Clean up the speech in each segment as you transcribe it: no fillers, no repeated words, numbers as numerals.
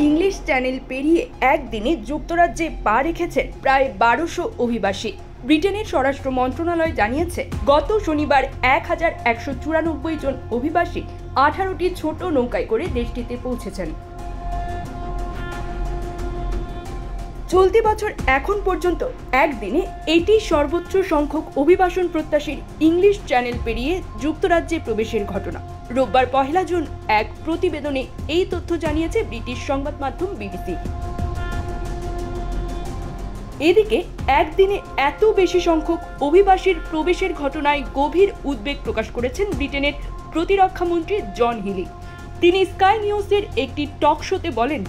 English channel পেরিয়ে একদিনে যুক্তরাজ্যে পা রেখেছেন প্রায় ১২০০ অভিবাসী। ব্রিটেনের স্বরাষ্ট্র মন্ত্রণালয় জানিয়েছে, গত শনিবার ১১৯৪ জন অভিবাসী ১৮টি ছোট নৌকায় করে দেশটিতে পৌঁছেছেন। চলতি বছর এখন পর্যন্ত একদিনে এটি সর্বোচ্চ সংখ্যক অভিবাসন প্রত্যাশীর ইংলিশ চ্যানেল পেরিয়ে যুক্তরাজ্যে প্রবেশের ঘটনা। রোববার ১ জুন এক প্রতিবেদনে এই তথ্য জানিয়েছে ব্রিটিশ সংবাদ মাধ্যম বিবিসি। এদিকে একদিনে এত বেশি সংখ্যক অভিবাসীর প্রবেশের ঘটনায় গভীর উদ্বেগ প্রকাশ করেছেন ব্রিটেনের প্রতিরক্ষা মন্ত্রী জন হিলি। তিনি স্কাই নিউজের একটি টক শোতে বলেন,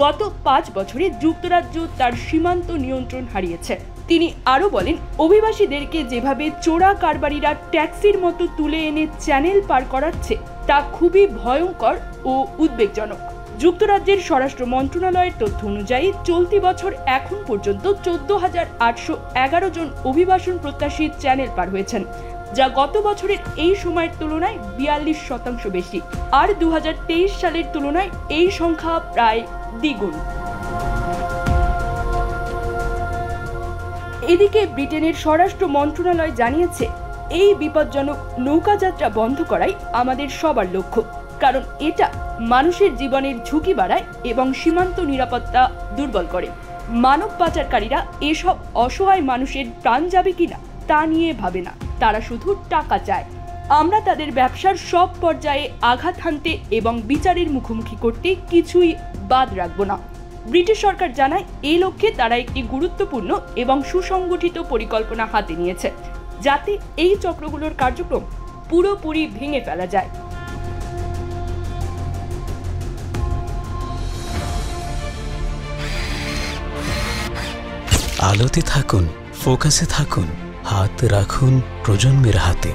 গত ৫ বছরে যুক্তরাজ্য তার সীমান্ত নিয়ন্ত্রণ হারিয়েছে। তিনি আরও বলেন, অভিবাসীদেরকে যেভাবে চোরা কারবারিরা ট্যাক্সির মতো তুলে এনে চ্যানেল পার করাচ্ছে তা খুবই ভয়ঙ্কর ও উদ্বেগজনক। যুক্তরাজ্যের স্বরাষ্ট্র মন্ত্রণালয়ের তথ্য অনুযায়ী চলতি বছর এখন পর্যন্ত ১৪,৮১১ জন অভিবাসন প্রত্যাশী চ্যানেল পার হয়েছেন, যা গত বছরের এই সময়ের তুলনায় ৪২% বেশি। আর ২০২৩ সালের তুলনায় এই সংখ্যা প্রায় দ্বিগুণ। এদিকে ব্রিটেনের স্বরাষ্ট্র মন্ত্রণালয় জানিয়েছে, এই বিপজ্জনক নৌকাযাত্রা বন্ধ করাই আমাদের সবার লক্ষ্য, কারণ এটা মানুষের জীবনের ঝুঁকি বাড়ায় এবং সীমান্ত নিরাপত্তা দুর্বল করে। মানব পাচারকারীরা এসব অসহায় মানুষের প্রাণ যাবে কিনা তা নিয়ে ভাবে না, তারা শুধু টাকা চায়। আমরা তাদের ব্যবসার সব পর্যায়ে আঘাত হানতে এবং বিচারের মুখোমুখি করতে কিছুই বাদ রাখব না। ব্রিটিশ সরকার জানায়, এই লক্ষ্যে তারা একটি গুরুত্বপূর্ণ এবং সুসংগঠিত পরিকল্পনা হাতে নিয়েছে, যাতে এই চক্রগুলোর কার্যক্রম পুরোপুরি ভেঙে ফেলা যায়। আলোতে থাকুন, ফোকাসে থাকুন, হাত রাখুন প্রজন্মের হাতে।